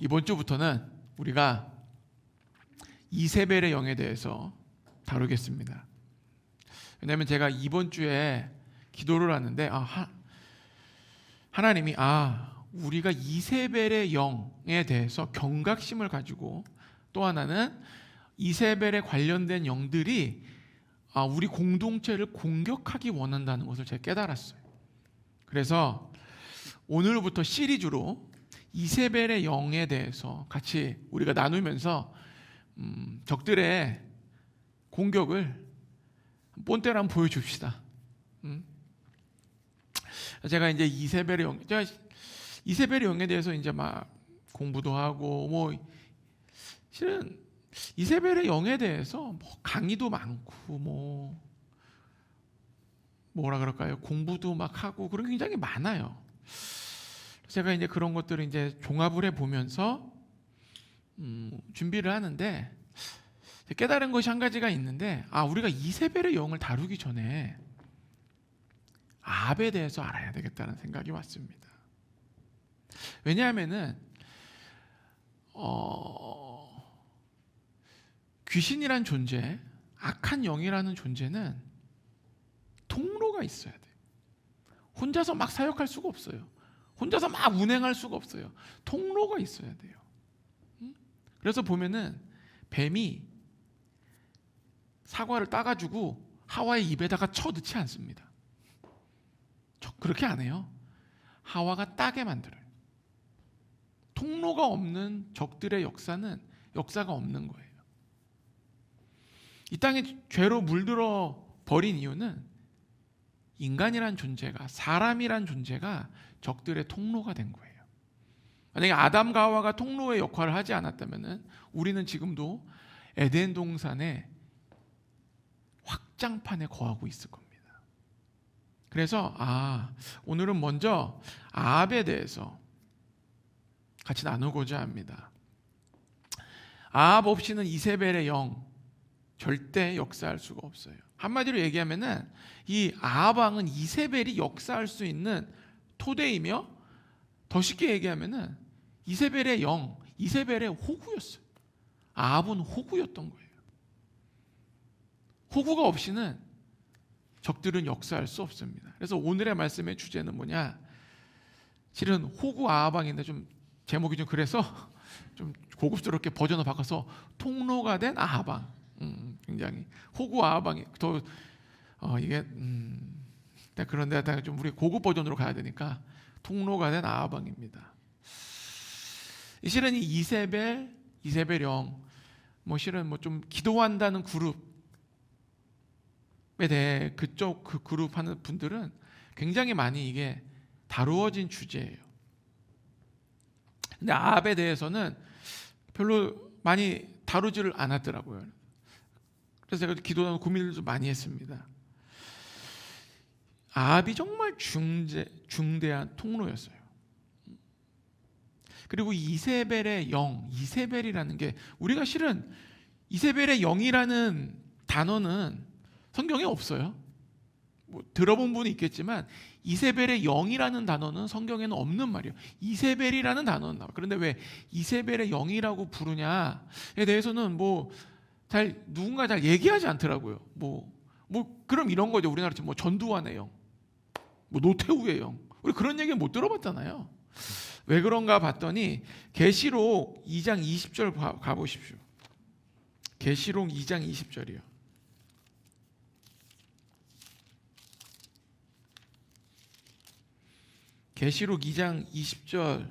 이번 주부터는 우리가 이세벨의 영에 대해서 다루겠습니다. 왜냐하면 제가 이번 주에 기도를 하는데 하나님이 우리가 이세벨의 영에 대해서 경각심을 가지고, 또 하나는 이세벨에 관련된 영들이 우리 공동체를 공격하기 원한다는 것을 제가 깨달았어요. 그래서 오늘부터 시리즈로 이세벨의 영에 대해서 같이 우리가 나누면서 적들의 공격을 본때로 한번 보여줍시다. 제가 이제 이세벨의 영에 대해서 이제 막 공부도 하고, 실은 이세벨의 영에 대해서 강의도 많고, 뭐라 그럴까요? 공부도 막 하고 그런 게 굉장히 많아요. 제가 이제 그런 것들을 이제 종합을 해 보면서 준비를 하는데 깨달은 것이 한 가지가 있는데, 우리가 이세벨의 영을 다루기 전에 아합에 대해서 알아야 되겠다는 생각이 왔습니다. 왜냐하면은 귀신이란 존재, 악한 영이라는 존재는 통로가 있어야 돼요. 혼자서 막 사역할 수가 없어요. 혼자서 막 운행할 수가 없어요. 통로가 있어야 돼요. 그래서 보면은 뱀이 사과를 따가지고 하와의 입에다가 쳐넣지 않습니다. 그렇게 안 해요. 하와가 따게 만들어요. 통로가 없는 적들의 역사가 없는 거예요. 이 땅에 죄로 물들어 버린 이유는 인간이란 존재가, 사람이란 존재가 적들의 통로가 된 거예요. 만약에 아담과 하와가 통로의 역할을 하지 않았다면 우리는 지금도 에덴 동산의 확장판에 거하고 있을 겁니다. 그래서 오늘은 먼저 아합에 대해서 같이 나누고자 합니다. 아합 없이는 이세벨의 영 절대 역사할 수가 없어요. 한마디로 얘기하면은 이 아합 왕은 이세벨이 역사할 수 있는 토대이며, 더 쉽게 얘기하면은 이세벨의 영, 이세벨의 호구였어요. 아합은 호구였던 거예요. 호구가 없이는 적들은 역사할 수 없습니다. 그래서 오늘의 말씀의 주제는 뭐냐? 실은 호구 아합 왕인데 좀 제목이 좀 그래서 좀 고급스럽게 버전을 바꿔서 통로가 된 아합 왕. 굉장히 호구 아합 왕이 더 이게 그런데 좀 우리 고급 버전으로 가야 되니까 통로가 된 아합 왕입니다. 실은 이 이세벨 영, 실은 좀 기도한다는 그룹에 대해 그 그룹 하는 분들은 굉장히 많이 이게 다루어진 주제예요. 근데 아합에 대해서는 별로 많이 다루지를 않았더라고요. 그래서 제가 기도하고 고민을 좀 많이 했습니다. 아합이 정말 중대한 통로였어요. 그리고 이세벨의 영, 이세벨이라는 게, 우리가 실은 이세벨의 영이라는 단어는 성경에 없어요. 들어본 분이 있겠지만 이세벨의 영이라는 단어는 성경에는 없는 말이에요. 이세벨이라는 단어는 나와요. 그런데 왜 이세벨의 영이라고 부르냐에 대해서는 누군가 잘 얘기하지 않더라고요. 그럼 이런 거죠. 우리나라처럼 전두환의 영, 노태우의 영, 우리 그런 얘기 못 들어봤잖아요. 왜 그런가 봤더니 계시록 2장 20절 가보십시오. 계시록 2장 20절이요. 계시록 2장 20절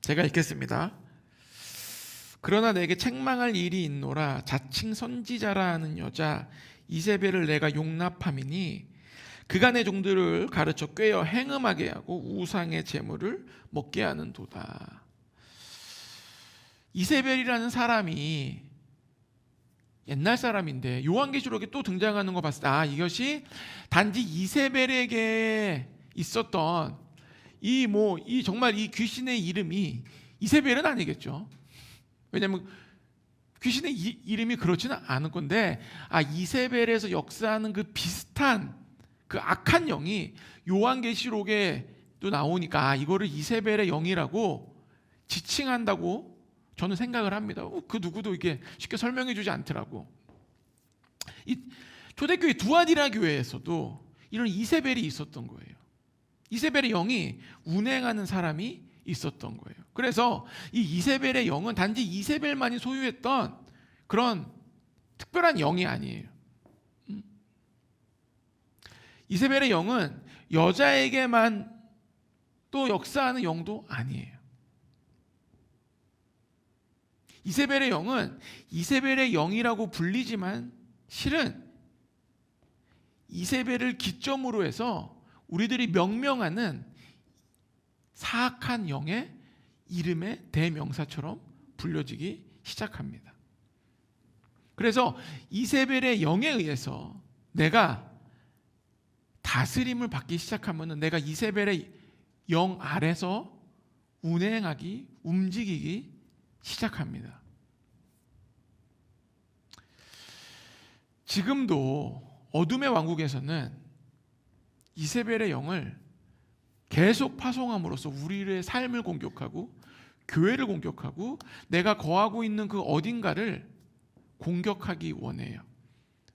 제가 읽겠습니다. 그러나 내게 책망할 일이 있노라. 자칭 선지자라 하는 여자 이세벨을 내가 용납함이니 그가 내 종들을 가르쳐 꾀어 행음하게 하고 우상의 제물을 먹게 하는도다. 이세벨이라는 사람이 옛날 사람인데 요한계시록에 또 등장하는 거 봤을 때 이것이 단지 이세벨에게 있었던 정말 이 귀신의 이름이 이세벨은 아니겠죠. 왜냐하면 귀신의 이름이 그렇지는 않을 건데 이세벨에서 역사하는 그 비슷한 그 악한 영이 요한계시록에 또 나오니까 이거를 이세벨의 영이라고 지칭한다고 저는 생각을 합니다. 그 누구도 이게 쉽게 설명해 주지 않더라고. 이 초대교회 두아디라 교회에서도 이런 이세벨이 있었던 거예요. 이세벨의 영이 운행하는 사람이 있었던 거예요. 그래서 이 이세벨의 영은 단지 이세벨만이 소유했던 그런 특별한 영이 아니에요. 이세벨의 영은 여자에게만 또 역사하는 영도 아니에요. 이세벨의 영은 이세벨의 영이라고 불리지만 실은 이세벨을 기점으로 해서 우리들이 명명하는 사악한 영의 이름의 대명사처럼 불려지기 시작합니다. 그래서 이세벨의 영에 의해서 내가 다스림을 받기 시작하면 내가 이세벨의 영 아래서 운행하기, 움직이기 시작합니다. 지금도 어둠의 왕국에서는 이세벨의 영을 계속 파송함으로써 우리의 삶을 공격하고 교회를 공격하고 내가 거하고 있는 그 어딘가를 공격하기 원해요.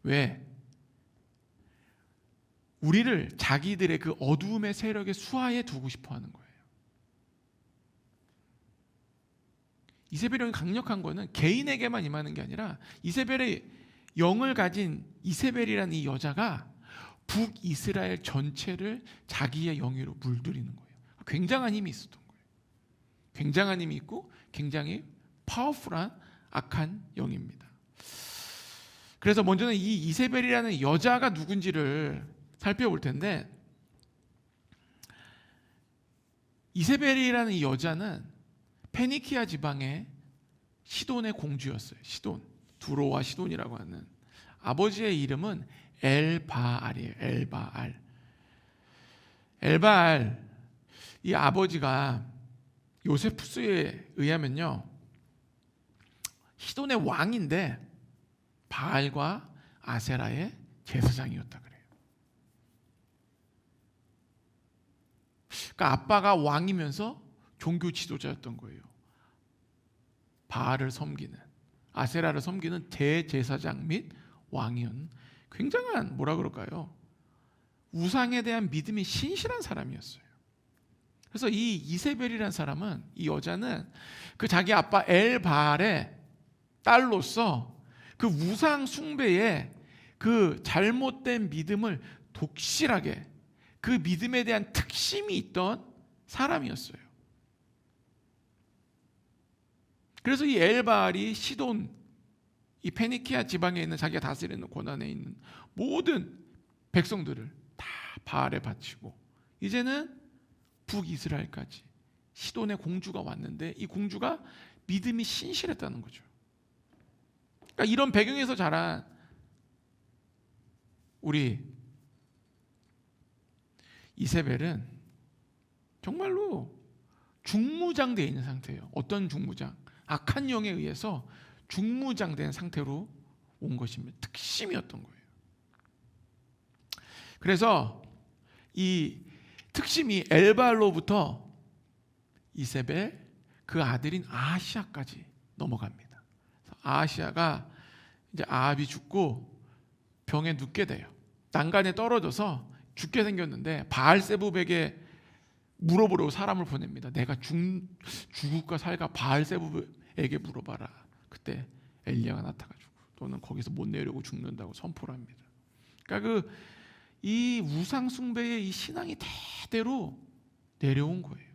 왜? 우리를 자기들의 그 어두움의 세력의 수하에 두고 싶어 하는 거예요. 이세벨의 영이 강력한 거는 개인에게만 임하는 게 아니라 이세벨의 영을 가진 이세벨이라는 이 여자가 북이스라엘 전체를 자기의 영위로 물들이는 거예요. 굉장한 힘이 있었던 거예요. 굉장한 힘이 있고 굉장히 파워풀한 악한 영입니다. 그래서 먼저는 이 이세벨이라는 여자가 누군지를 살펴볼 텐데, 이세벨이라는 이 여자는 페니키아 지방의 시돈의 공주였어요. 시돈, 두로와 시돈이라고 하는. 아버지의 이름은 엘바알이에요. 엘바알. 이 아버지가 요세푸스에 의하면요, 시돈의 왕인데 바알과 아세라의 제사장이었다 그래요. 그러니까 아빠가 왕이면서 종교 지도자였던 거예요. 바알을 섬기는, 아세라를 섬기는 대제사장 및 왕이었는 굉장한, 뭐라 그럴까요? 우상에 대한 믿음이 신실한 사람이었어요. 그래서 이 이세벨이라는 사람은, 이 여자는 그 자기 아빠 엘바알의 딸로서 그 우상 숭배의 그 잘못된 믿음을 독실하게, 그 믿음에 대한 특심이 있던 사람이었어요. 그래서 이 엘바알이 시돈, 이 페니키아 지방에 있는 자기가 다스리는 권한에 있는 모든 백성들을 다 바알에 바치고, 이제는 북이스라엘까지 시돈의 공주가 왔는데 이 공주가 믿음이 신실했다는 거죠. 그러니까 이런 배경에서 자란 우리 이세벨은 정말로 중무장되어 있는 상태예요. 어떤 중무장? 악한 영에 의해서 중무장된 상태로 온 것입니다. 특심이었던 거예요. 그래서 이 특심이 엘바알로부터 이세벨, 그 아들인 아하시아까지 넘어갑니다. 아하시아가 이제 아합이 죽고 병에 눕게 돼요. 난간에 떨어져서 죽게 생겼는데 바알세붑에게 물어보려고 사람을 보냅니다. 내가 죽을까 살까 바알세붑에게 물어봐라. 그때 엘리야가 나타나가지고 너는 거기서 못 내려오고 죽는다고 선포를 합니다. 그러니까 이 우상 숭배의 이 신앙이 대대로 내려온 거예요.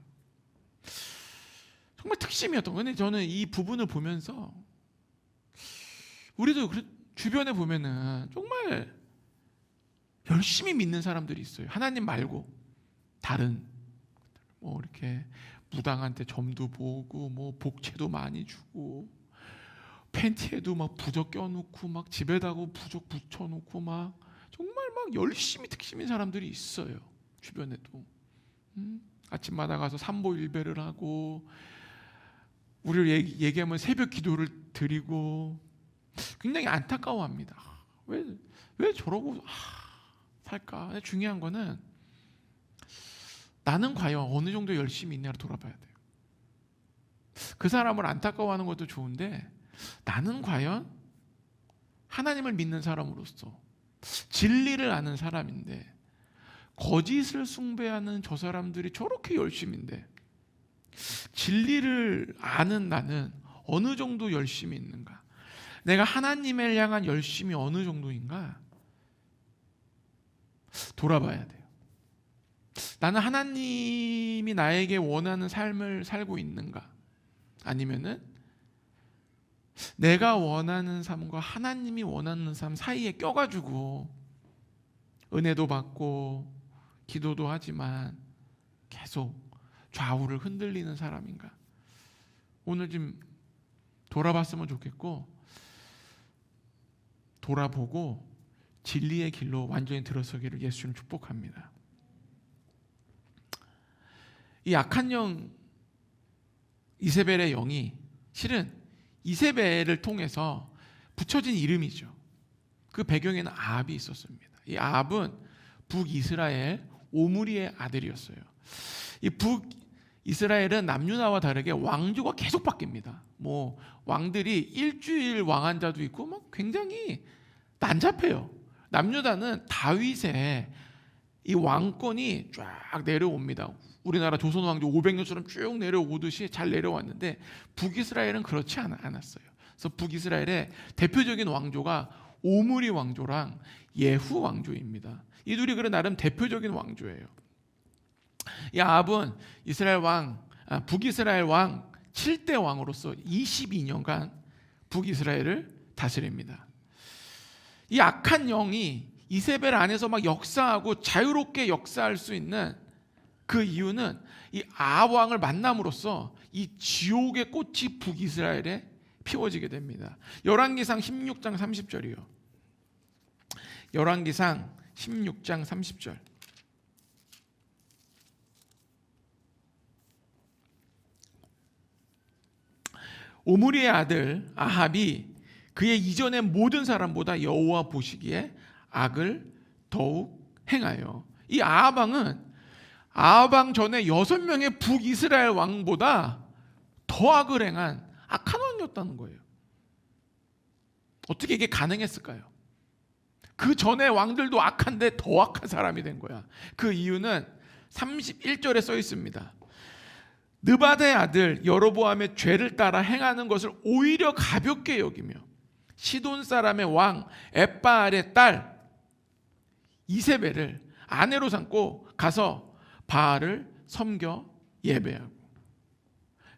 정말 특심이었던 거예요. 근데 저는 이 부분을 보면서 우리도 주변에 보면은 정말 열심히 믿는 사람들이 있어요. 하나님 말고 다른 뭐 이렇게 무당한테 점도 보고 뭐 복채도 많이 주고 팬티에도 막 부적 껴놓고 막 집에다가 부적 붙여놓고 막 정말 막 열심히 특심인 사람들이 있어요. 주변에도. 아침마다 가서 삼보일배를 하고 우리를 얘기하면 새벽 기도를 드리고 굉장히 안타까워합니다. 왜 저러고 살까? 근데 중요한 거는 나는 과연 어느 정도 열심히 있냐를 돌아봐야 돼요. 그 사람을 안타까워하는 것도 좋은데 나는 과연 하나님을 믿는 사람으로서 진리를 아는 사람인데 거짓을 숭배하는 저 사람들이 저렇게 열심인데 진리를 아는 나는 어느 정도 열심이 있는가? 내가 하나님을 향한 열심이 어느 정도인가? 돌아봐야 돼요. 나는 하나님이 나에게 원하는 삶을 살고 있는가? 아니면은 내가 원하는 삶과 하나님이 원하는 삶 사이에 껴가지고 은혜도 받고 기도도 하지만 계속 좌우를 흔들리는 사람인가? 오늘 좀 돌아봤으면 좋겠고 돌아보고 진리의 길로 완전히 들어서기를 예수님 축복합니다. 이 악한 영 이세벨의 영이 실은 이세벨을 통해서 붙여진 이름이죠. 그 배경에는 아합이 있었습니다. 이 아합은 북이스라엘 오므리의 아들이었어요. 이 북이스라엘은 남유다와 다르게 왕조가 계속 바뀝니다. 뭐 왕들이 일주일 왕한 자도 있고 막 굉장히 난잡해요. 남유다는 다윗의 이 왕권이 쫙 내려옵니다. 우리나라 조선 왕조 500년처럼 쭉 내려오듯이 잘 내려왔는데 북이스라엘은 그렇지 않았어요. 그래서 북이스라엘의 대표적인 왕조가 오므리 왕조랑 예후 왕조입니다. 이 둘이 그래 나름 대표적인 왕조예요. 이 아합은 북이스라엘 왕 7대 왕으로서 22년간 북이스라엘을 다스립니다. 이 악한 영이 이세벨 안에서 막 역사하고 자유롭게 역사할 수 있는 그 이유는 이 아합 왕을 만남으로써 이 지옥의 꽃이 북이스라엘에 피워지게 됩니다. 열왕기상 16장 30절이요. 열왕기상 16장 30절. 오므리의 아들 아합이 그의 이전의 모든 사람보다 여호와 보시기에 악을 더욱 행하여 이 아합 왕은 아합 왕 전에 6명의 북이스라엘 왕보다 더 악을 행한 악한 왕이었다는 거예요. 어떻게 이게 가능했을까요? 그 전에 왕들도 악한데 더 악한 사람이 된 거야. 그 이유는 31절에 써 있습니다. 느바다의 아들 여로보암의 죄를 따라 행하는 것을 오히려 가볍게 여기며 시돈 사람의 왕 엣바알의 딸 이세벨을 아내로 삼고 가서 바알을 섬겨 예배하고.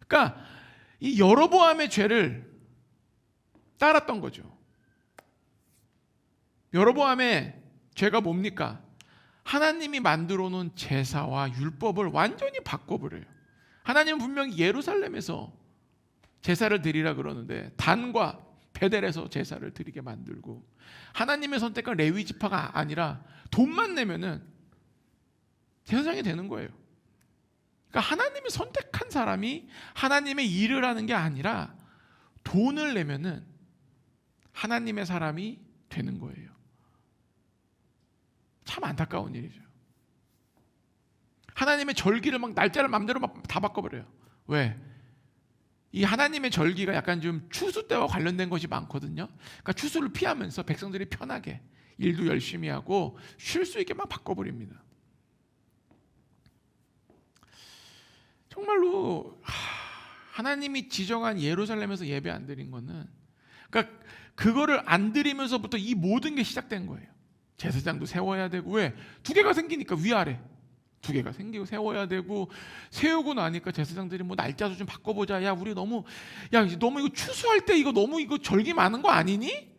그러니까 이 여로보암의 죄를 따랐던 거죠. 여로보암의 죄가 뭡니까? 하나님이 만들어 놓은 제사와 율법을 완전히 바꿔버려요. 하나님은 분명히 예루살렘에서 제사를 드리라 그러는데 단과 베델에서 제사를 드리게 만들고, 하나님의 선택한 레위 지파가 아니라 돈만 내면은 제사장이 되는 거예요. 그러니까 하나님이 선택한 사람이 하나님의 일을 하는 게 아니라 돈을 내면은 하나님의 사람이 되는 거예요. 참 안타까운 일이죠. 하나님의 절기를 막 날짜를 마음대로 막 다 바꿔버려요. 왜? 이 하나님의 절기가 약간 좀 추수 때와 관련된 것이 많거든요. 그러니까 추수를 피하면서 백성들이 편하게 일도 열심히 하고 쉴 수 있게 막 바꿔버립니다. 정말로 하나님이 지정한 예루살렘에서 예배 안 드린 거는, 그러니까 그거를 안 드리면서부터 이 모든 게 시작된 거예요. 제사장도 세워야 되고, 왜? 2개가 생기니까 위아래 2개가 생기고 세워야 되고, 세우고 나니까 제사장들이 뭐 날짜도 좀 바꿔보자. 야 우리 너무 이거 추수할 때 이거 너무 이거 절기 많은 거 아니니?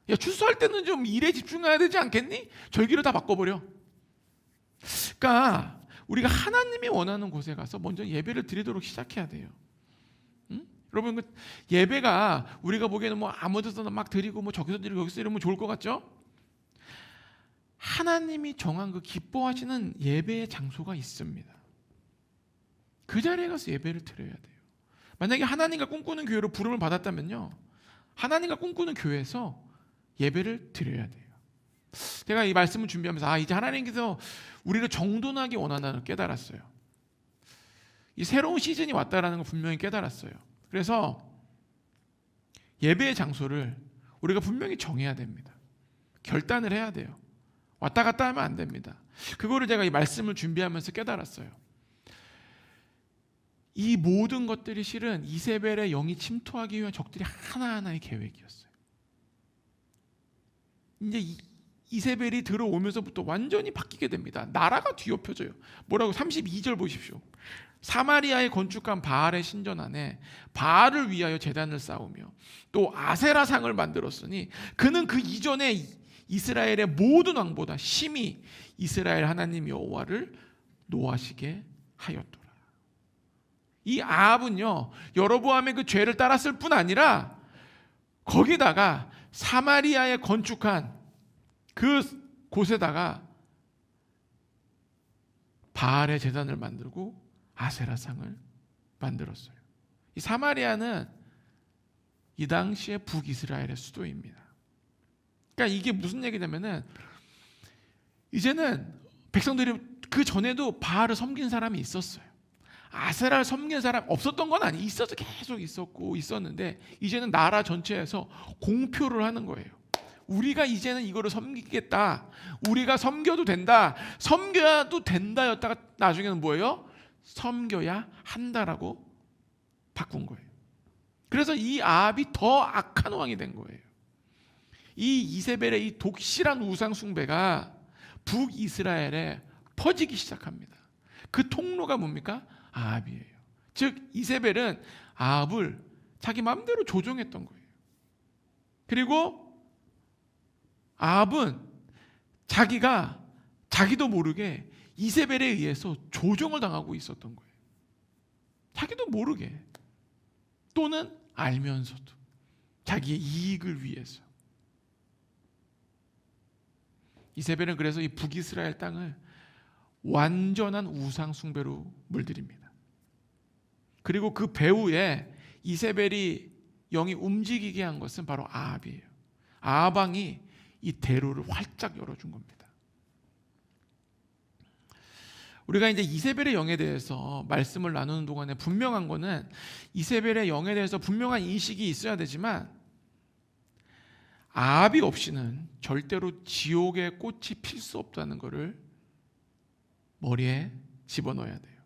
야 추수할 때는 좀 일에 집중해야 되지 않겠니? 절기를 다 바꿔버려. 그러니까 우리가 하나님이 원하는 곳에 가서 먼저 예배를 드리도록 시작해야 돼요. 응? 여러분, 그 예배가 우리가 보기에는 뭐 아무 데서나 막 드리고 뭐 저기서 드리고 여기서 드리면 좋을 것 같죠? 하나님이 정한 그 기뻐하시는 예배의 장소가 있습니다. 그 자리에 가서 예배를 드려야 돼요. 만약에 하나님과 꿈꾸는 교회로 부름을 받았다면요, 하나님과 꿈꾸는 교회에서 예배를 드려야 돼요. 제가 이 말씀을 준비하면서 이제 하나님께서 우리를 정돈하기 원한다는 걸 깨달았어요. 이 새로운 시즌이 왔다라는 걸 분명히 깨달았어요. 그래서 예배의 장소를 우리가 분명히 정해야 됩니다. 결단을 해야 돼요. 왔다 갔다 하면 안 됩니다. 그거를 제가 이 말씀을 준비하면서 깨달았어요. 이 모든 것들이 실은 이세벨의 영이 침투하기 위한 적들이 하나하나의 계획이었어요. 이제 이세벨이 들어오면서부터 완전히 바뀌게 됩니다. 나라가 뒤엎여져요. 뭐라고? 32절 보십시오. 사마리아에 건축한 바알의 신전 안에 바알을 위하여 제단을 쌓으며 또 아세라상을 만들었으니 그는 그 이전에 이스라엘의 모든 왕보다 심히 이스라엘 하나님 여호와를 노하시게 하였더라. 이 아합은요, 여로보암의 그 죄를 따랐을 뿐 아니라 거기다가 사마리아에 건축한 그 곳에다가 바알의 제단을 만들고 아세라상을 만들었어요. 이 사마리아는 이 당시의 북이스라엘의 수도입니다. 그러니까 이게 무슨 얘기냐면은 이제는 백성들이 그 전에도 바알을 섬긴 사람이 있었어요. 아세라를 섬긴 사람 없었던 건 아니에요. 있어서 계속 있었는데 이제는 나라 전체에서 공표를 하는 거예요. 우리가 이제는 이거를 섬기겠다. 우리가 섬겨도 된다. 섬겨도 된다였다가 나중에는 뭐예요? 섬겨야 한다라고 바꾼 거예요. 그래서 이 아합이 더 악한 왕이 된 거예요. 이 이세벨의 이 독실한 우상 숭배가 북이스라엘에 퍼지기 시작합니다. 그 통로가 뭡니까? 아합이에요. 즉 이세벨은 아합을 자기 마음대로 조종했던 거예요. 그리고 아합은 자기도 모르게 이세벨에 의해서 조종을 당하고 있었던 거예요. 자기도 모르게 또는 알면서도 자기의 이익을 위해서. 이세벨은 그래서 이 북이스라엘 땅을 완전한 우상 숭배로 물들입니다. 그리고 그 배후에 이세벨이 영이 움직이게 한 것은 바로 아합이에요. 아합 왕이 이 대로를 활짝 열어준 겁니다. 우리가 이제 이세벨의 영에 대해서 말씀을 나누는 동안에 분명한 거는 이세벨의 영에 대해서 분명한 인식이 있어야 되지만 아합이 없이는 절대로 지옥의 꽃이 필 수 없다는 것을 머리에 집어넣어야 돼요.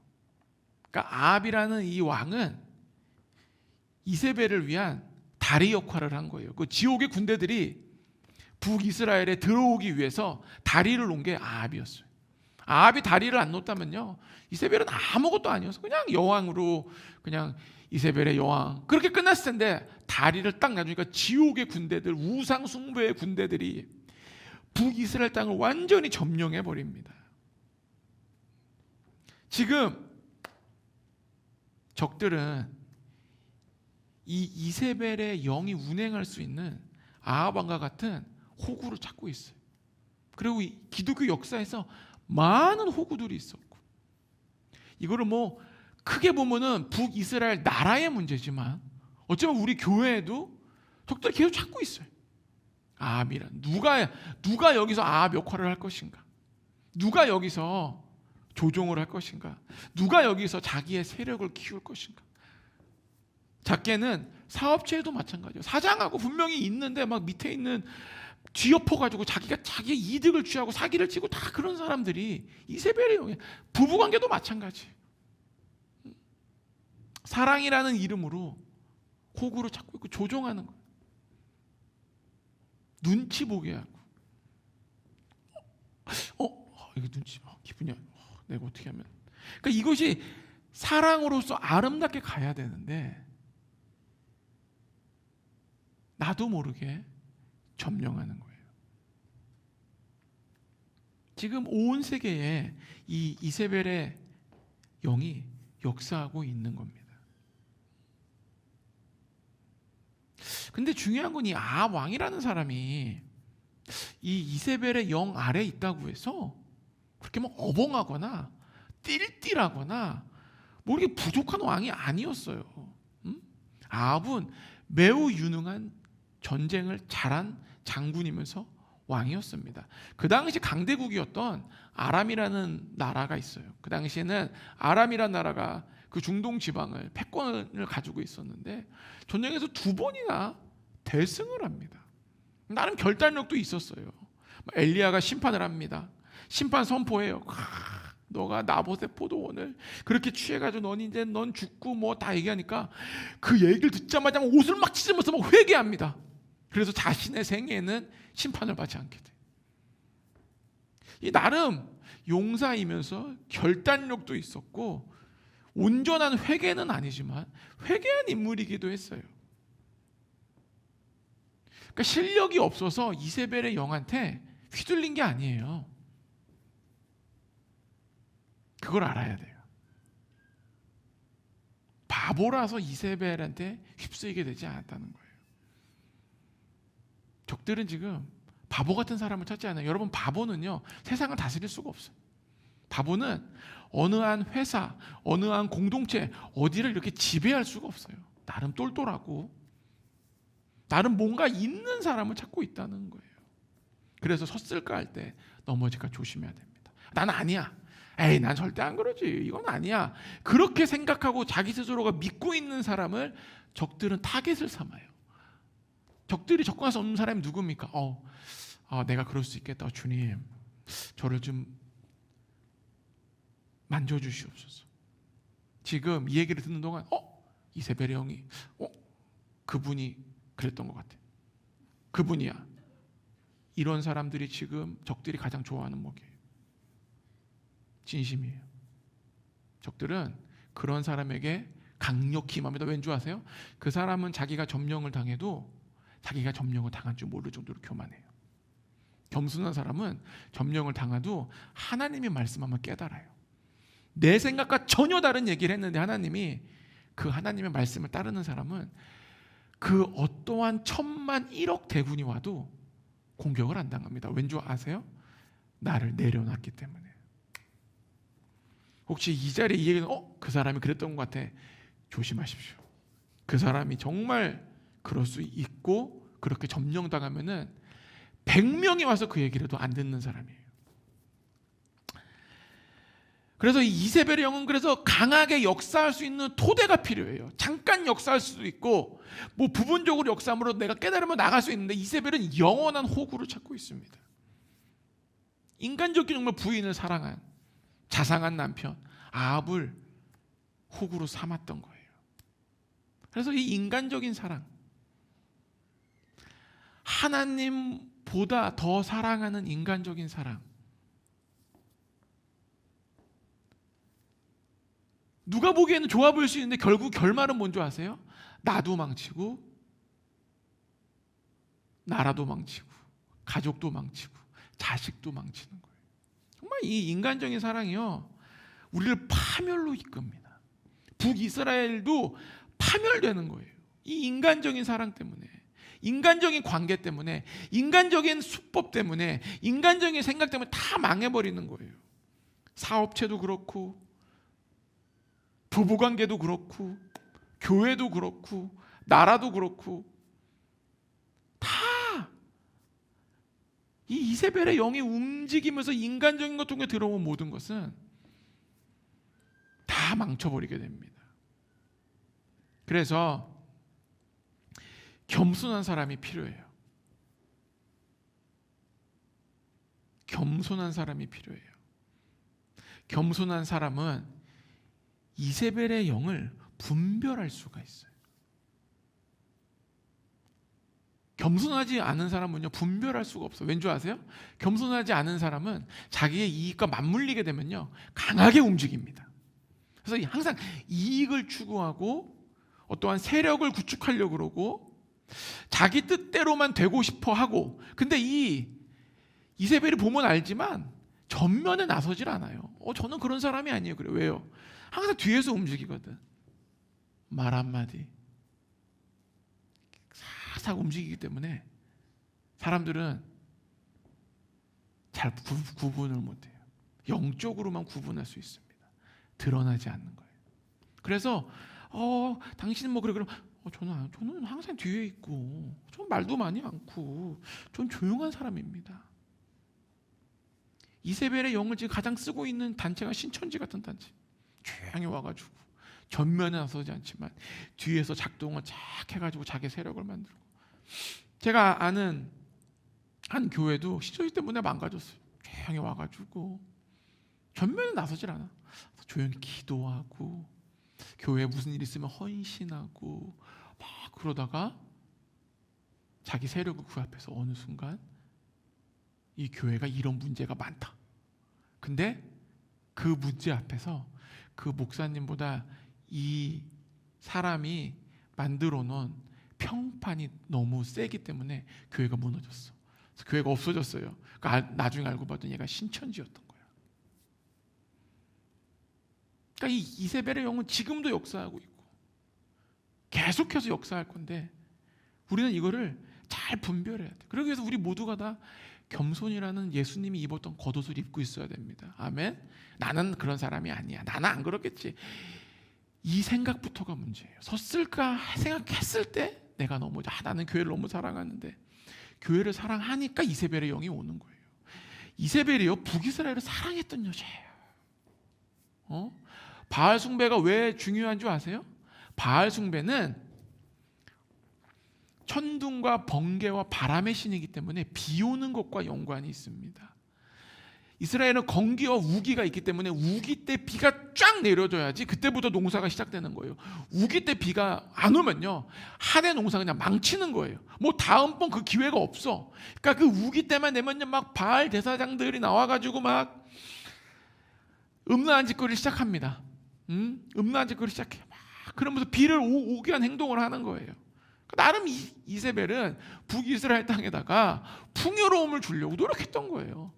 그러니까 아합이라는 이 왕은 이세벨을 위한 다리 역할을 한 거예요. 그 지옥의 군대들이 북이스라엘에 들어오기 위해서 다리를 놓은 게 아합이었어요. 아합이 다리를 안 놓았다면요, 이세벨은 아무것도 아니어서 그냥 여왕으로 그냥 이세벨의 여왕 그렇게 끝났을 텐데 다리를 딱 놔주니까 지옥의 군대들, 우상 숭배의 군대들이 북이스라엘 땅을 완전히 점령해 버립니다. 지금 적들은 이 이세벨의 영이 운행할 수 있는 아합 왕과 같은 호구를 찾고 있어요. 그리고 이 기독교 역사에서 많은 호구들이 있었고, 이거를 뭐 크게 보면은 북이스라엘 나라의 문제지만 어쩌면 우리 교회에도 적들이 계속 찾고 있어요. 아합이란 누가 여기서 아합 역할을 할 것인가? 누가 여기서 조종을 할 것인가? 누가 여기서 자기의 세력을 키울 것인가? 작게는 사업체에도 마찬가지예요. 사장하고 분명히 있는데 막 밑에 있는 뒤엎어가지고 자기가 자기의 이득을 취하고 사기를 치고 다 그런 사람들이 이세벨의 영에, 부부관계도 마찬가지. 사랑이라는 이름으로 호구를 찾고 있고 조종하는 거예요. 눈치 보게 하고, 이게 눈치, 기분이, 내가 어떻게 하면, 그러니까 이것이 사랑으로서 아름답게 가야 되는데 나도 모르게 점령하는 거예요. 지금 온 세계에 이 이세벨의 영이 역사하고 있는 겁니다. 근데 중요한 건 이 아합 왕이라는 사람이 이 이세벨의 영 아래에 있다고 해서 그렇게 막 어벙하거나 띨띨하거나 뭐 이렇게 부족한 왕이 아니었어요. 아합은 매우 유능한 전쟁을 잘한 장군이면서 왕이었습니다. 그 당시 강대국이었던 아람이라는 나라가 있어요. 그 당시에는 아람이라는 나라가 그 중동 지방을 패권을 가지고 있었는데 전쟁에서 2번이나 대승을 합니다. 나름 결단력도 있었어요. 엘리야가 심판을 합니다. 심판 선포해요. 너가 나봇의 포도원을 그렇게 취해가지고 넌 죽고 뭐 다 얘기하니까 그 얘기를 듣자마자 옷을 막 찢으면서 막 회개합니다. 그래서 자신의 생애에는 심판을 받지 않게 돼. 이 나름 용사이면서 결단력도 있었고 온전한 회개는 아니지만 회개한 인물이기도 했어요. 그러니까 실력이 없어서 이세벨의 영한테 휘둘린 게 아니에요. 그걸 알아야 돼요. 바보라서 이세벨한테 휩쓰이게 되지 않았다는 거예요. 적들은 지금 바보 같은 사람을 찾지 않아요. 여러분, 바보는요 세상을 다스릴 수가 없어요. 바보는 어느 한 회사, 어느 한 공동체 어디를 이렇게 지배할 수가 없어요. 나름 똘똘하고 나름 뭔가 있는 사람을 찾고 있다는 거예요. 그래서 섰을까 할 때 넘어질까 조심해야 됩니다. 난 아니야. 에이, 난 절대 안 그러지. 이건 아니야. 그렇게 생각하고 자기 스스로가 믿고 있는 사람을 적들은 타겟을 삼아요. 적들이 접근할 수 없는 사람이 누굽니까? 내가 그럴 수 있겠다. 주님, 저를 좀 만져주시옵소서. 지금 이 얘기를 듣는 동안 이세벨의 형이 그분이 그랬던 것 같아. 그분이야. 이런 사람들이 지금 적들이 가장 좋아하는 먹이에요. 진심이에요. 적들은 그런 사람에게 강력히 임합니다. 왠 줄 아세요? 그 사람은 자기가 점령을 당해도 자기가 점령을 당한 줄 모를 정도로 교만해요. 겸손한 사람은 점령을 당해도 하나님의 말씀하면 깨달아요. 내 생각과 전혀 다른 얘기를 했는데 하나님이 그 하나님의 말씀을 따르는 사람은 그 어떠한 1000만 1억 대군이 와도 공격을 안 당합니다. 왠 줄 아세요? 나를 내려놨기 때문에. 혹시 이 자리에 이 얘기는 그 사람이 그랬던 것 같아. 조심하십시오. 그 사람이 정말 그럴 수 있고 그렇게 점령당하면은 100명이 와서 그 얘기를 해도 안 듣는 사람이에요. 그래서 이 이세벨의 영은 그래서 강하게 역사할 수 있는 토대가 필요해요. 잠깐 역사할 수도 있고 뭐 부분적으로 역사함으로 내가 깨달으면 나갈 수 있는데 이세벨은 영원한 호구를 찾고 있습니다. 인간적인 정말 부인을 사랑한 자상한 남편 아합을 호구로 삼았던 거예요. 그래서 이 인간적인 사랑, 하나님보다 더 사랑하는 인간적인 사랑, 누가 보기에는 좋아 보일 수 있는데 결국 결말은 뭔지 아세요? 나도 망치고 나라도 망치고 가족도 망치고 자식도 망치는 거예요. 정말 이 인간적인 사랑이요 우리를 파멸로 이끕니다. 북이스라엘도 파멸되는 거예요. 이 인간적인 사랑 때문에, 인간적인 관계 때문에, 인간적인 수법 때문에, 인간적인 생각 때문에 다 망해버리는 거예요. 사업체도 그렇고 부부관계도 그렇고 교회도 그렇고 나라도 그렇고 다 이 이세벨의 영이 움직이면서 인간적인 것 중에 들어온 모든 것은 다 망쳐버리게 됩니다. 그래서 겸손한 사람이 필요해요. 겸손한 사람이 필요해요. 겸손한 사람은 이세벨의 영을 분별할 수가 있어요. 겸손하지 않은 사람은요 분별할 수가 없어요. 왠 줄 아세요? 겸손하지 않은 사람은 자기의 이익과 맞물리게 되면요 강하게 움직입니다. 그래서 항상 이익을 추구하고 어떠한 세력을 구축하려고 그러고 자기 뜻대로만 되고 싶어 하고, 근데 이 이세벨이 보면 알지만 전면에 나서질 않아요. 저는 그런 사람이 아니에요. 그래. 왜요? 항상 뒤에서 움직이거든. 말 한마디 싹싹 움직이기 때문에 사람들은 잘 구분을 못해요. 영적으로만 구분할 수 있습니다. 드러나지 않는 거예요. 그래서 당신은 뭐 그래, 그럼 저는 항상 뒤에 있고 전 말도 많이 않고 전 조용한 사람입니다. 이세벨의 영을 지금 가장 쓰고 있는 단체가 신천지 같은 단체. 조용히 와가지고 전면에 나서지 않지만 뒤에서 작동을 쫙 해가지고 자기 세력을 만들고. 제가 아는 한 교회도 시조시 때문에 망가졌어요. 조용히 와가지고 전면에 나서질 않아. 조용히 기도하고 교회에 무슨 일 있으면 헌신하고 막 그러다가 자기 세력을 그 앞에서 어느 순간 이 교회가 이런 문제가 많다. 근데 그 문제 앞에서 그 목사님보다 이 사람이 만들어 놓은 평판이 너무 세기 때문에 교회가 무너졌어. 그래서 교회가 없어졌어요. 그러니까 나중에 알고 봤더니 얘가 신천지였던 거야. 그러니까 이 이세벨의 영은 지금도 역사하고 있고 계속해서 역사할 건데 우리는 이거를 잘 분별해야 돼. 그러기 위해서 우리 모두가 다 겸손이라는 예수님이 입었던 겉옷을 입고 있어야 됩니다. 아멘. 나는 그런 사람이 아니야. 나는 안 그렇겠지. 이 생각부터가 문제예요. 섰을까 생각했을 때 내가 너무 나는 교회를 너무 사랑하는데 교회를 사랑하니까 이세벨의 영이 오는 거예요. 이세벨이요 북이스라엘을 사랑했던 여자예요. 바알 숭배가 왜 중요한 줄 아세요? 바알 숭배는 천둥과 번개와 바람의 신이기 때문에 비 오는 것과 연관이 있습니다. 이스라엘은 건기와 우기가 있기 때문에 우기 때 비가 쫙 내려줘야지 그때부터 농사가 시작되는 거예요. 우기 때 비가 안 오면요 한 해 농사 그냥 망치는 거예요. 뭐 다음번 그 기회가 없어. 그러니까 그 우기 때만 되면요 막 바알 대사장들이 나와가지고 막 음란한 짓거리를 시작합니다. 음란한 짓거리를 시작해. 막 그러면서 비를 오게 한 행동을 하는 거예요. 나름 이세벨은 북이스라엘 땅에다가 풍요로움을 주려고 노력했던 거예요.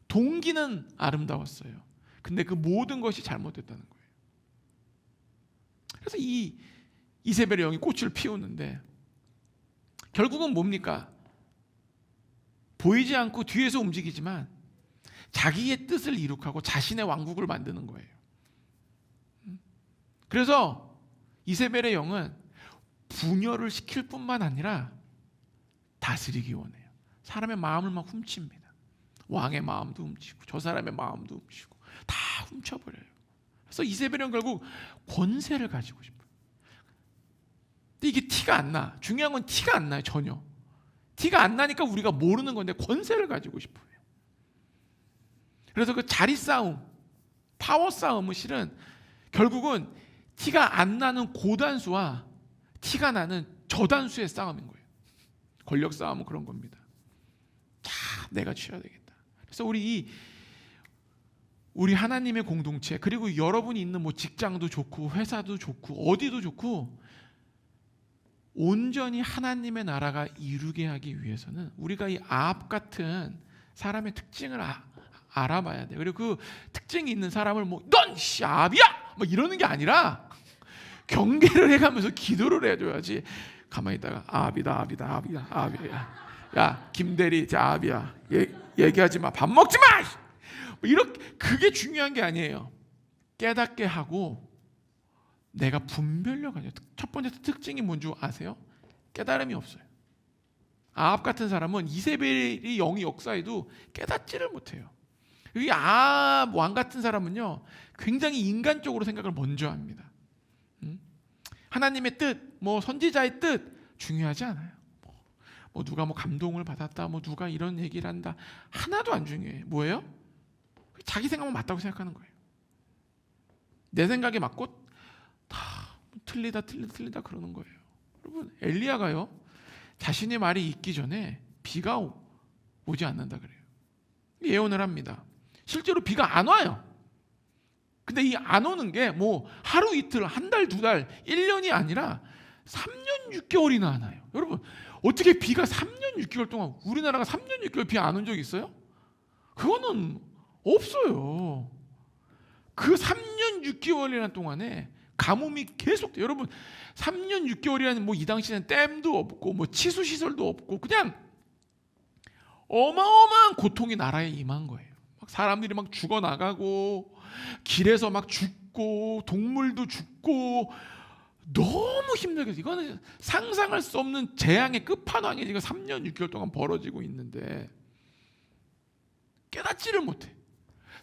동기는 아름다웠어요. 근데 그 모든 것이 잘못됐다는 거예요. 그래서 이 이세벨의 영이 꽃을 피우는데 결국은 뭡니까? 보이지 않고 뒤에서 움직이지만 자기의 뜻을 이룩하고 자신의 왕국을 만드는 거예요. 그래서 이세벨의 영은 분열을 시킬 뿐만 아니라 다스리기 원해요. 사람의 마음을 막 훔칩니다. 왕의 마음도 훔치고 저 사람의 마음도 훔치고 다 훔쳐버려요. 그래서 이세벨은 결국 권세를 가지고 싶어요. 근데 이게 티가 안 나. 중요한 건 티가 안 나요. 전혀. 티가 안 나니까 우리가 모르는 건데 권세를 가지고 싶어요. 그래서 그 자리 싸움, 파워 싸움은 실은 결국은 티가 안 나는 고단수와 티가 나는 저단수의 싸움인 거예요. 권력 싸움은 그런 겁니다. 자, 내가 취해야 되겠다. 그래서 우리 하나님의 공동체 그리고 여러분이 있는 뭐 직장도 좋고 회사도 좋고 어디도 좋고 온전히 하나님의 나라가 이루게 하기 위해서는 우리가 이 아합 같은 사람의 특징을 알아봐야 돼요. 그리고 그 특징이 있는 사람을 뭐 넌 아합이야! 뭐 이러는 게 아니라 경계를 해가면서 기도를 해줘야지. 가만히 있다가 아합이다. 야 김대리 아합이야. 얘기하지 마. 밥 먹지 마. 뭐 이렇게 그게 중요한 게 아니에요. 깨닫게 하고 내가 분별력 아니에요. 첫 번째 특징이 뭔지 아세요? 깨달음이 없어요. 아합 같은 사람은 이세벨이 영이 역사에도 깨닫지를 못해요. 이 아합 왕 같은 사람은요 굉장히 인간적으로 생각을 먼저 합니다. 하나님의 뜻, 뭐 선지자의 뜻 중요하지 않아요. 뭐 누가 뭐 감동을 받았다, 뭐 누가 이런 얘기를 한다 하나도 안 중요해요. 뭐예요? 자기 생각만 맞다고 생각하는 거예요. 내 생각이 맞고 다 틀리다 그러는 거예요. 여러분 엘리야가요 자신의 말이 있기 전에 비가 오지 않는다 그래요. 예언을 합니다. 실제로 비가 안 와요. 근데 이 안 오는 게 뭐 하루 이틀, 한 달, 두 달, 1년이 아니라 3년 6개월이나 안 와요. 여러분 어떻게 비가 3년 6개월 동안 우리나라가 3년 6개월 비 안 온 적 있어요? 그거는 없어요. 그 3년 6개월이라는 동안에 가뭄이 계속돼요. 여러분 3년 6개월이라는 뭐 이 당시에는 댐도 없고 뭐 치수 시설도 없고 그냥 어마어마한 고통이 나라에 임한 거예요. 막 사람들이 막 죽어나가고 길에서 막 죽고 동물도 죽고 너무 힘들게 이거는 상상할 수 없는 재앙의 끝판왕이 지금 3년 6개월 동안 벌어지고 있는데 깨닫지를 못해.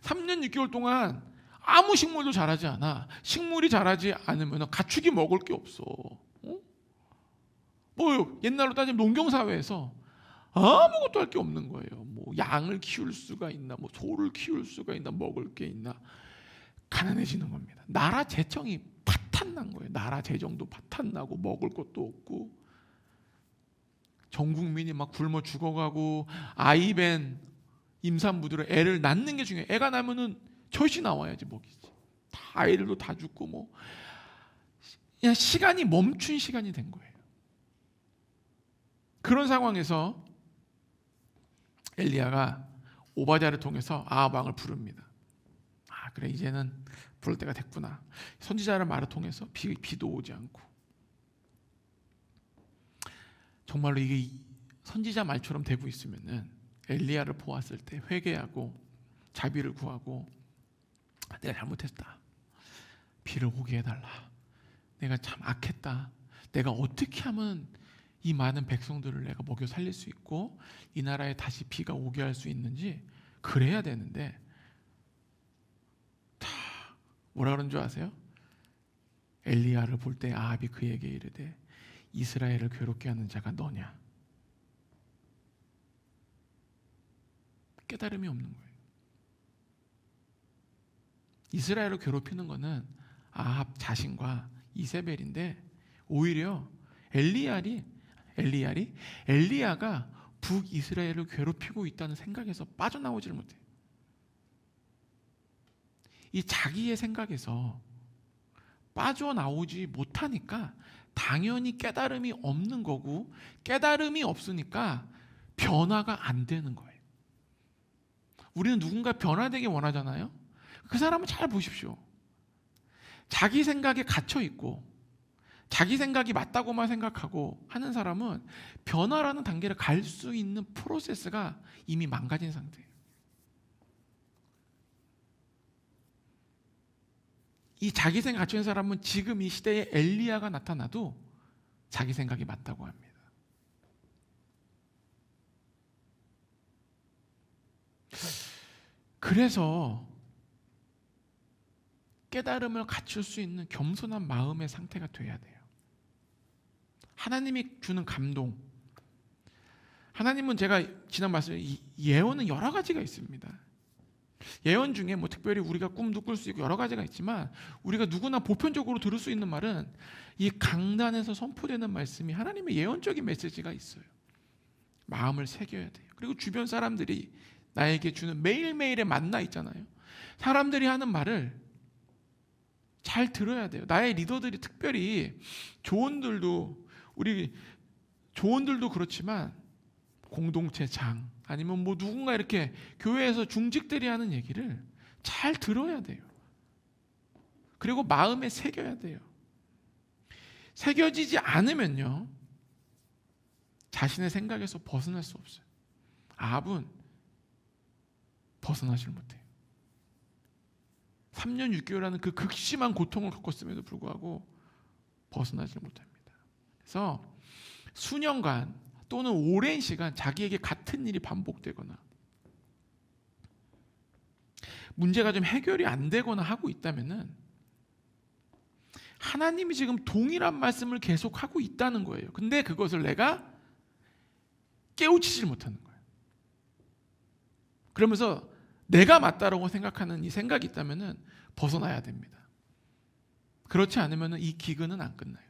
3년 6개월 동안 아무 식물도 자라지 않아. 식물이 자라지 않으면 가축이 먹을 게 없어. 뭐 옛날로 따지면 농경사회에서 아무것도 할 게 없는 거예요. 뭐 양을 키울 수가 있나, 뭐 소를 키울 수가 있나, 먹을 게 있나. 가난해지는 겁니다. 나라 재정이 파탄난 거예요. 나라 재정도 파탄나고 먹을 것도 없고 전 국민이 막 굶어 죽어가고 아이벤 임산부들은 애를 낳는 게 중요해요. 애가 나면은 젖이 나와야지 먹이지. 다 아이들도 다 죽고 뭐 그냥 시간이 멈춘 시간이 된 거예요. 그런 상황에서 엘리야가 오바댜를 통해서 아합 왕을 부릅니다. 그래 이제는 부를 때가 됐구나. 선지자의 말을 통해서 비도 오지 않고 정말로 이게 선지자 말처럼 되고 있으면은 엘리야를 보았을 때 회개하고 자비를 구하고 내가 잘못했다. 비를 오게 해달라. 내가 참 악했다. 내가 어떻게 하면 이 많은 백성들을 내가 먹여 살릴 수 있고 이 나라에 다시 비가 오게 할 수 있는지 그래야 되는데 다 뭐라 그런 줄 아세요? 엘리야를 볼 때 아합이 그에게 이르되 이스라엘을 괴롭게 하는 자가 너냐? 깨달음이 없는 거예요. 이스라엘을 괴롭히는 것은 아합 자신과 이세벨인데 오히려 엘리야가 북이스라엘을 괴롭히고 있다는 생각에서 빠져나오지를 못해요. 이 자기의 생각에서 빠져나오지 못하니까 당연히 깨달음이 없는 거고 깨달음이 없으니까 변화가 안 되는 거예요. 우리는 누군가 변화되기 원하잖아요. 그 사람은 잘 보십시오. 자기 생각에 갇혀 있고 자기 생각이 맞다고만 생각하고 하는 사람은 변화라는 단계를 갈 수 있는 프로세스가 이미 망가진 상태예요. 이 자기 생각 갇혀 있는 사람은 지금 이 시대에 엘리야가 나타나도 자기 생각이 맞다고 합니다. 그래서 깨달음을 갖출 수 있는 겸손한 마음의 상태가 돼야 돼요. 하나님이 주는 감동. 하나님은 제가 지난 말씀에 예언은 여러 가지가 있습니다. 예언 중에 뭐 특별히 우리가 꿈도 꿀 수 있고 여러 가지가 있지만 우리가 누구나 보편적으로 들을 수 있는 말은 이 강단에서 선포되는 말씀이 하나님의 예언적인 메시지가 있어요. 마음을 새겨야 돼요. 그리고 주변 사람들이 나에게 주는 매일매일의 만나 있잖아요. 사람들이 하는 말을 잘 들어야 돼요. 나의 리더들이 특별히 조언들도 그렇지만 공동체장 아니면 뭐 누군가 이렇게 교회에서 중직들이 하는 얘기를 잘 들어야 돼요. 그리고 마음에 새겨야 돼요. 새겨지지 않으면요 자신의 생각에서 벗어날 수 없어요. 아합은 벗어나질 못해요. 3년 6개월이라는 그 극심한 고통을 겪었음에도 불구하고 벗어나질 못합니다. 그래서 수년간 또는 오랜 시간 자기에게 같은 일이 반복되거나 문제가 좀 해결이 안 되거나 하고 있다면은 하나님이 지금 동일한 말씀을 계속하고 있다는 거예요. 근데 그것을 내가 깨우치질 못하는 거예요. 그러면서 내가 맞다라고 생각하는 이 생각이 있다면은 벗어나야 됩니다. 그렇지 않으면은 이 기근은 안 끝나요.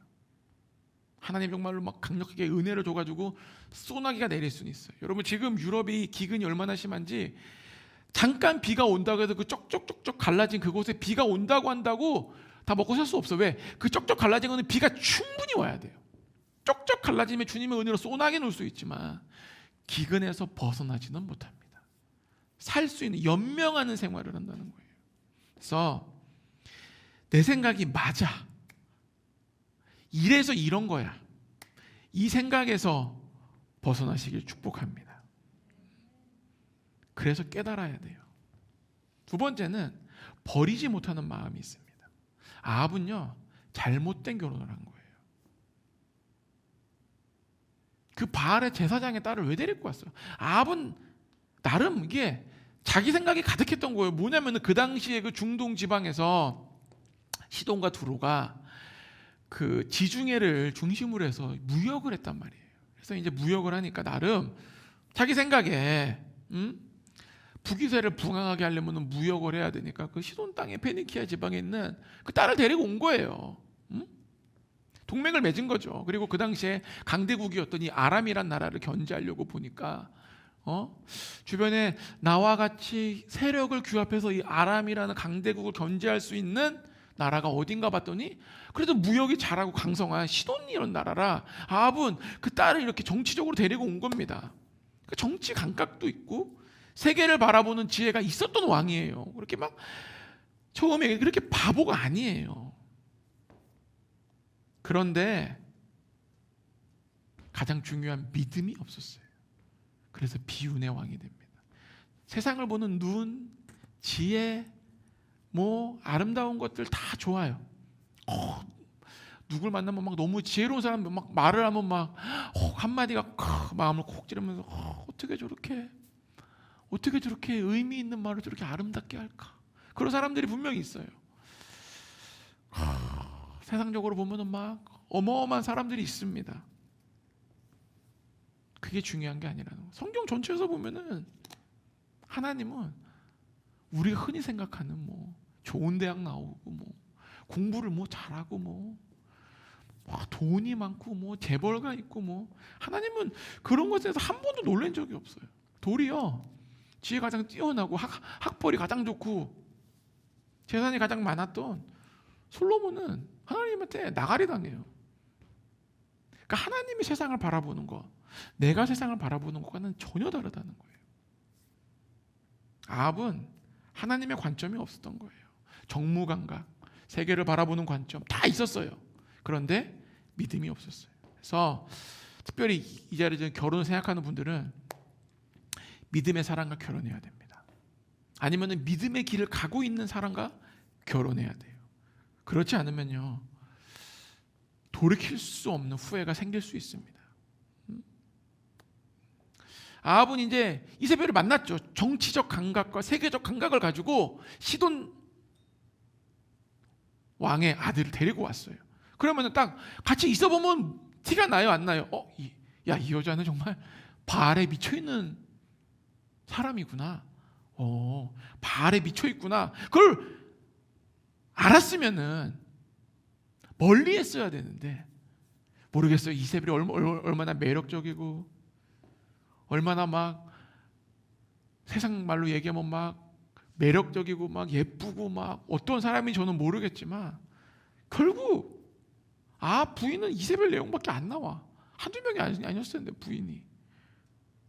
하나님 정말로 막 강력하게 은혜를 줘가지고 소나기가 내릴 수는 있어요. 여러분 지금 유럽이 기근이 얼마나 심한지 잠깐 비가 온다고 해서 그 쩍쩍쩍쩍 갈라진 그곳에 비가 온다고 한다고 다 먹고 살 수 없어. 왜? 그 쩍쩍 갈라진 거는 비가 충분히 와야 돼요. 쩍쩍 갈라지면 주님의 은혜로 소나기 놓을 수 있지만 기근에서 벗어나지는 못합니다. 살 수 있는 연명하는 생활을 한다는 거예요. 그래서 내 생각이 맞아. 이래서 이런 거야. 이 생각에서 벗어나시길 축복합니다. 그래서 깨달아야 돼요. 두 번째는 버리지 못하는 마음이 있습니다. 아합은요 잘못된 결혼을 한 거예요. 그 바알의 제사장의 딸을 왜 데리고 왔어요? 아합은 나름 이게 자기 생각이 가득했던 거예요. 뭐냐면은 그 당시에 그 중동 지방에서 시돈과 두로가 그 지중해를 중심으로 해서 무역을 했단 말이에요. 그래서 이제 무역을 하니까 나름 자기 생각에 북이스라엘을 붕황하게 하려면 무역을 해야 되니까 그 시돈 땅에 페니키아 지방에 있는 그 딸을 데리고 온 거예요. 동맹을 맺은 거죠. 그리고 그 당시에 강대국이었던 이 아람이란 나라를 견제하려고 보니까 주변에 나와 같이 세력을 규합해서 이 아람이라는 강대국을 견제할 수 있는 나라가 어딘가 봤더니 그래도 무역이 잘하고 강성한 시돈 이런 나라라 아합은 그 딸을 이렇게 정치적으로 데리고 온 겁니다. 그 정치 감각도 있고 세계를 바라보는 지혜가 있었던 왕이에요. 그렇게 막 처음에 그렇게 바보가 아니에요. 그런데 가장 중요한 믿음이 없었어요. 그래서 비운의 왕이 됩니다. 세상을 보는 눈, 지혜, 아름다운 것들 다 좋아요. 누굴 만나면 막 너무 지혜로운 사람 막 말을 하면 막 한마디가 마음을 콕 찌르면서 어떻게 저렇게 의미 있는 말을 저렇게 아름답게 할까? 그런 사람들이 분명히 있어요. 세상적으로 보면은 막 어마어마한 사람들이 있습니다. 그게 중요한 게 아니라는 거예요. 성경 전체에서 보면은 하나님은 우리가 흔히 생각하는 좋은 대학 나오고 공부를 잘하고 돈이 많고 재벌가 있고 하나님은 그런 것에서 한 번도 놀란 적이 없어요. 도리어 지혜 가장 뛰어나고 학벌이 가장 좋고 재산이 가장 많았던 솔로몬은 하나님한테 나가리 당해요. 그러니까 하나님이 세상을 바라보는 것, 내가 세상을 바라보는 것과는 전혀 다르다는 거예요. 아합은 하나님의 관점이 없었던 거예요. 정무감각, 세계를 바라보는 관점 다 있었어요. 그런데 믿음이 없었어요. 그래서 특별히 이 자리에 결혼을 생각하는 분들은 믿음의 사람과 결혼해야 됩니다. 아니면 믿음의 길을 가고 있는 사람과 결혼해야 돼요. 그렇지 않으면요 돌이킬 수 없는 후회가 생길 수 있습니다. 아합은 이제 이세벨을 만났죠. 정치적 감각과 세계적 감각을 가지고 시돈 왕의 아들을 데리고 왔어요. 그러면 딱 같이 있어보면 티가 나요, 안 나요? 이 여자는 정말 바알에 미쳐있는 사람이구나. 바알에 미쳐있구나. 그걸 알았으면은 멀리 했어야 되는데 모르겠어요. 이세벨이 얼마나 매력적이고 얼마나 막 세상 말로 얘기하면 막 매력적이고 막 예쁘고 막 어떤 사람인지 저는 모르겠지만 결국 부인은 이세벨 내용밖에 안 나와. 한두 명이 아니었을 텐데 부인이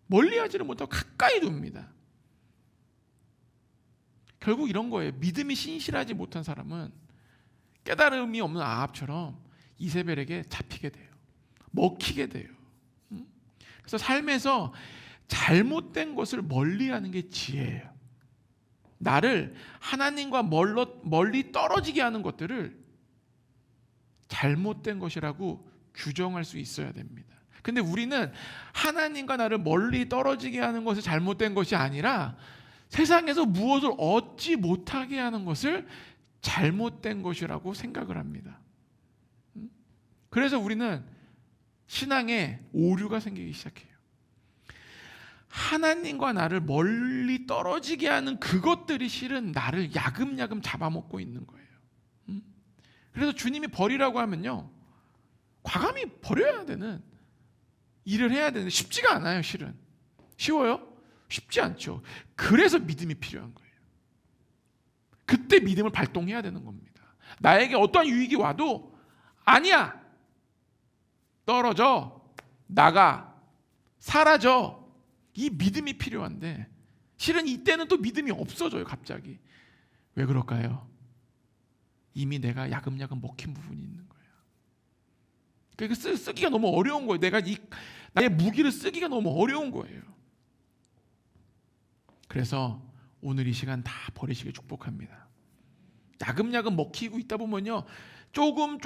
멀리하지를 못하고 가까이 둡니다. 결국 이런 거예요. 믿음이 신실하지 못한 사람은 깨달음이 없는 아합처럼 이세벨에게 잡히게 돼요. 먹히게 돼요. 그래서 삶에서 잘못된 것을 멀리하는 게 지혜예요. 나를 하나님과 멀리 떨어지게 하는 것들을 잘못된 것이라고 규정할 수 있어야 됩니다. 근데 우리는 하나님과 나를 멀리 떨어지게 하는 것이 잘못된 것이 아니라 세상에서 무엇을 얻지 못하게 하는 것을 잘못된 것이라고 생각을 합니다. 그래서 우리는 신앙에 오류가 생기기 시작해요. 하나님과 나를 멀리 떨어지게 하는 그것들이 실은 나를 야금야금 잡아먹고 있는 거예요. 그래서 주님이 버리라고 하면요 과감히 버려야 되는 일을 해야 되는데 쉽지가 않아요. 실은 쉬워요? 쉽지 않죠. 그래서 믿음이 필요한 거예요. 그때 믿음을 발동해야 되는 겁니다. 나에게 어떠한 유익이 와도 아니야, 떨어져, 나가, 사라져, 이 믿음이 필요한데 실은 이때는 또 믿음이 없어져요. 갑자기. 왜 그럴까요? 이미 내가 야금야금 먹힌 부분이 있는 거예요. 그러니까 쓰기가 너무 어려운 거예요. 내가 나의 무기를 쓰기가 너무 어려운 거예요. 그래서 오늘 이 시간 다 버리시길 축복합니다. 야금야금 먹히고 있다 보면요 조금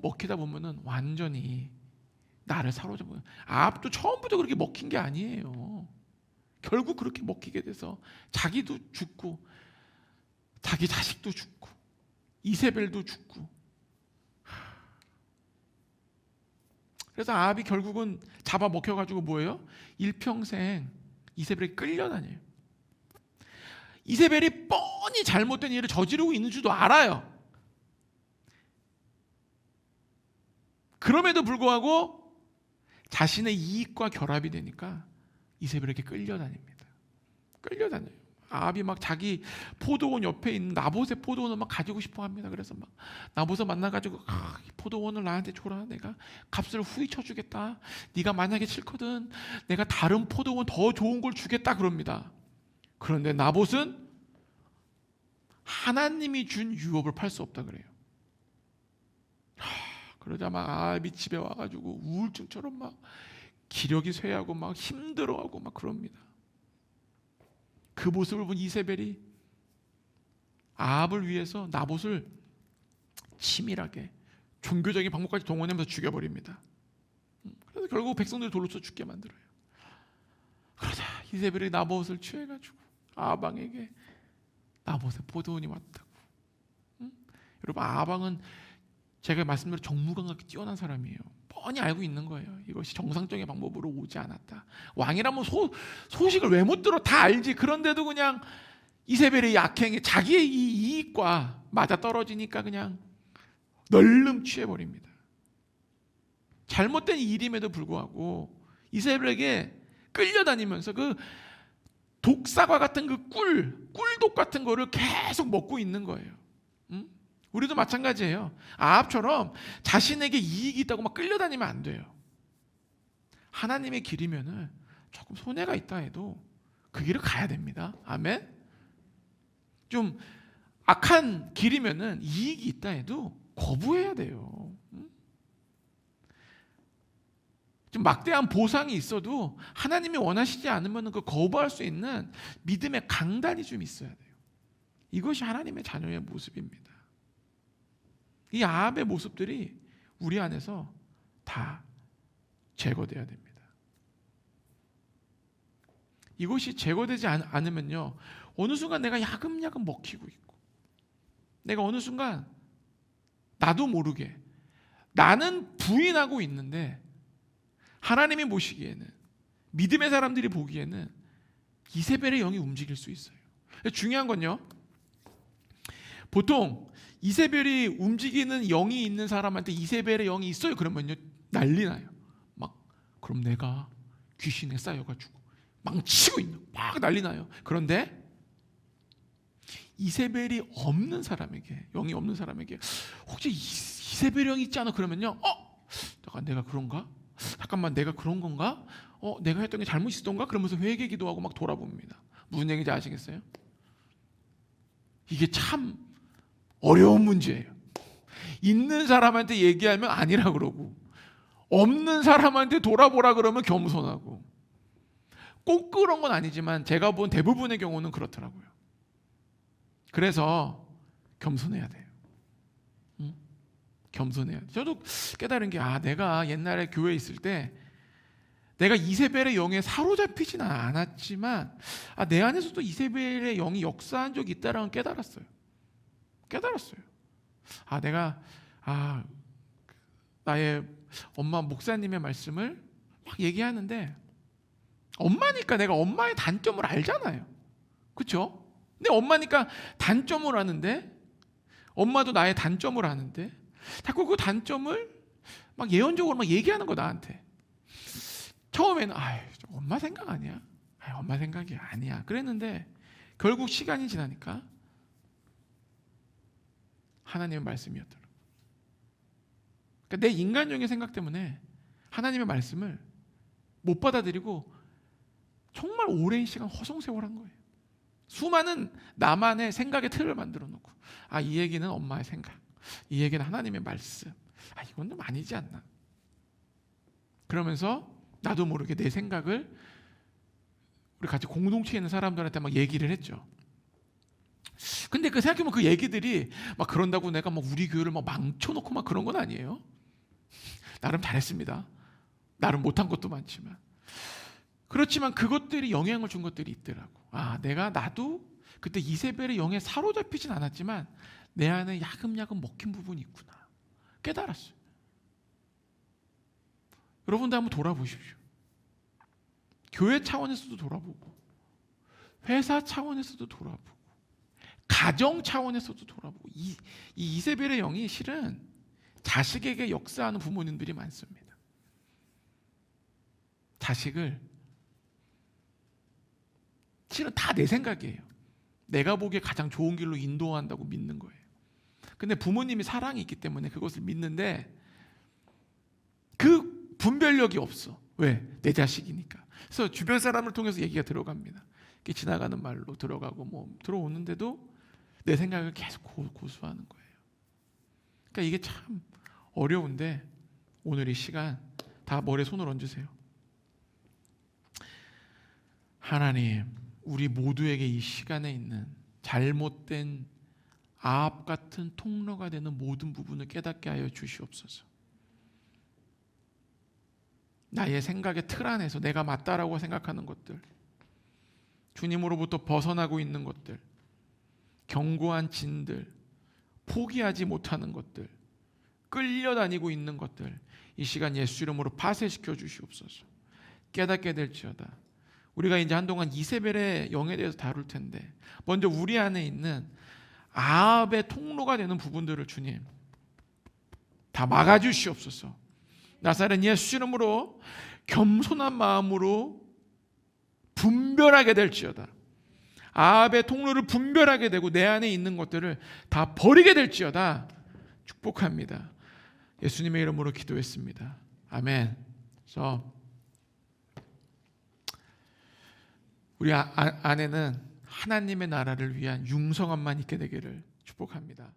먹히다 보면은 완전히 나를 사로잡아요. 아합도 처음부터 그렇게 먹힌 게 아니에요. 결국 그렇게 먹히게 돼서 자기도 죽고 자기 자식도 죽고 이세벨도 죽고. 그래서 아합이 결국은 잡아먹혀가지고 뭐예요? 일평생 이세벨에 끌려다녀요. 이세벨이 뻔히 잘못된 일을 저지르고 있는 줄도 알아요. 그럼에도 불구하고 자신의 이익과 결합이 되니까 이세벨에게 끌려다닙니다. 끌려다녀요. 아합이 막 자기 포도원 옆에 있는 나봇의 포도원을 막 가지고 싶어 합니다. 그래서 막 나봇을 만나가지고 이 포도원을 나한테 줘라. 내가 값을 후히 쳐주겠다. 네가 만약에 싫거든 내가 다른 포도원 더 좋은 걸 주겠다 그럽니다. 그런데 나봇은 하나님이 준 유업을 팔 수 없다 그래요. 그러자 막 아합이 집에 와가지고 우울증처럼 막 기력이 쇠하고 막 힘들어하고 막 그럽니다. 그 모습을 본 이세벨이 아합을 위해서 나봇을 치밀하게 종교적인 방법까지 동원하면서 죽여버립니다. 그래서 결국 백성들 돌로 쳐 죽게 만들어요. 그러자 이세벨이 나봇을 취해가지고 아합 왕에게 나봇의 포도원이 왔다고. 여러분 아합 왕은 제가 말씀드린 정무감각이 뛰어난 사람이에요. 뻔히 알고 있는 거예요. 이것이 정상적인 방법으로 오지 않았다. 왕이라면 소식을 왜 못 들어? 다 알지. 그런데도 그냥 이세벨의 약행이 자기의 이 이익과 맞아 떨어지니까 그냥 널름 취해버립니다. 잘못된 일임에도 불구하고 이세벨에게 끌려다니면서 그 독사과 같은 그 꿀독 같은 거를 계속 먹고 있는 거예요. 우리도 마찬가지예요. 아합처럼 자신에게 이익이 있다고 막 끌려다니면 안 돼요. 하나님의 길이면은 조금 손해가 있다 해도 그 길을 가야 됩니다. 아멘. 좀 악한 길이면은 이익이 있다 해도 거부해야 돼요. 좀 막대한 보상이 있어도 하나님이 원하시지 않으면 그 거부할 수 있는 믿음의 강단이 좀 있어야 돼요. 이것이 하나님의 자녀의 모습입니다. 이 아합의 모습들이 우리 안에서 다 제거돼야 됩니다. 이것이 제거되지 않으면요, 어느 순간 내가 야금야금 먹히고 있고, 내가 어느 순간 나도 모르게 나는 부인하고 있는데 하나님이 보시기에는, 믿음의 사람들이 보기에는 이세벨의 영이 움직일 수 있어요. 중요한 건요, 보통 이세벨이 움직이는 영이 있는 사람한테 이세벨의 영이 있어요 그러면요 난리 나요. 막 그럼 내가 귀신에 쌓여가지고 망치고 있는, 막 난리 나요. 그런데 이세벨이 없는 사람에게, 영이 없는 사람에게 혹시 이세벨 영이 있지 않아? 그러면요, 잠깐 내가 그런가? 잠깐만 내가 그런 건가? 내가 했던 게 잘못 있었던가? 그러면서 회개 기도하고 막 돌아봅니다. 무슨 얘기인지 아시겠어요? 이게 참 어려운 문제예요. 있는 사람한테 얘기하면 아니라 그러고, 없는 사람한테 돌아보라 그러면 겸손하고. 꼭 그런 건 아니지만 제가 본 대부분의 경우는 그렇더라고요. 그래서 겸손해야 돼요. 겸손해야 돼요. 저도 깨달은 게, 내가 옛날에 교회에 있을 때 내가 이세벨의 영에 사로잡히지는 않았지만 내 안에서도 이세벨의 영이 역사한 적이 있다라는 걸 깨달았어요. 내가 나의 엄마 목사님의 말씀을 막 얘기하는데, 엄마니까 내가 엄마의 단점을 알잖아요. 그렇죠? 근데 엄마니까 단점을 아는데, 엄마도 나의 단점을 아는데 자꾸 그 단점을 막 예언적으로 막 얘기하는 거 나한테. 처음에는 엄마 생각 아니야? 엄마 생각이 아니야 그랬는데, 결국 시간이 지나니까 하나님의 말씀이었더라고요. 그러니까 내 인간적인 생각 때문에 하나님의 말씀을 못 받아들이고 정말 오랜 시간 허송세월한 거예요. 수많은 나만의 생각의 틀을 만들어 놓고, 이 얘기는 엄마의 생각, 이 얘기는 하나님의 말씀, 이건 좀 아니지 않나. 그러면서 나도 모르게 내 생각을 우리 같이 공동체에 있는 사람들한테 막 얘기를 했죠. 근데 생각해보면 그 얘기들이 막 그런다고 내가 막 우리 교회를 막 망쳐놓고 막 그런 건 아니에요. 나름 잘했습니다. 나름 못한 것도 많지만. 그렇지만 그것들이 영향을 준 것들이 있더라고. 나도 그때 이세벨의 영에 사로잡히진 않았지만 내 안에 야금야금 먹힌 부분이 있구나 깨달았어요. 여러분도 한번 돌아보십시오. 교회 차원에서도 돌아보고, 회사 차원에서도 돌아보고, 가정 차원에서도 돌아보고. 이 이세벨의 영이 실은 자식에게 역사하는 부모님들이 많습니다. 자식을 실은 다 내 생각이에요. 내가 보기에 가장 좋은 길로 인도한다고 믿는 거예요. 근데 부모님이 사랑이 있기 때문에 그것을 믿는데 그 분별력이 없어. 왜? 내 자식이니까. 그래서 주변 사람을 통해서 얘기가 들어갑니다. 이렇게 지나가는 말로 들어가고 뭐 들어오는데도 내 생각을 계속 고수하는 거예요. 그러니까 이게 참 어려운데 오늘 이 시간 다 머리에 손을 얹으세요. 하나님, 우리 모두에게 이 시간에 있는 잘못된 아합 같은 통로가 되는 모든 부분을 깨닫게 하여 주시옵소서. 나의 생각의 틀 안에서 내가 맞다라고 생각하는 것들, 주님으로부터 벗어나고 있는 것들, 견고한 진들, 포기하지 못하는 것들, 끌려다니고 있는 것들, 이 시간 예수 이름으로 파쇄시켜 주시옵소서. 깨닫게 될지어다. 우리가 이제 한동안 이세벨의 영에 대해서 다룰 텐데, 먼저 우리 안에 있는 아합의 통로가 되는 부분들을 주님 다 막아주시옵소서. 나사렛 예수 이름으로 겸손한 마음으로 분별하게 될지어다. 아합의 통로를 분별하게 되고 내 안에 있는 것들을 다 버리게 될지어다. 축복합니다. 예수님의 이름으로 기도했습니다. 아멘. 그래서 우리 안에는 하나님의 나라를 위한 융성함만 있게 되기를 축복합니다.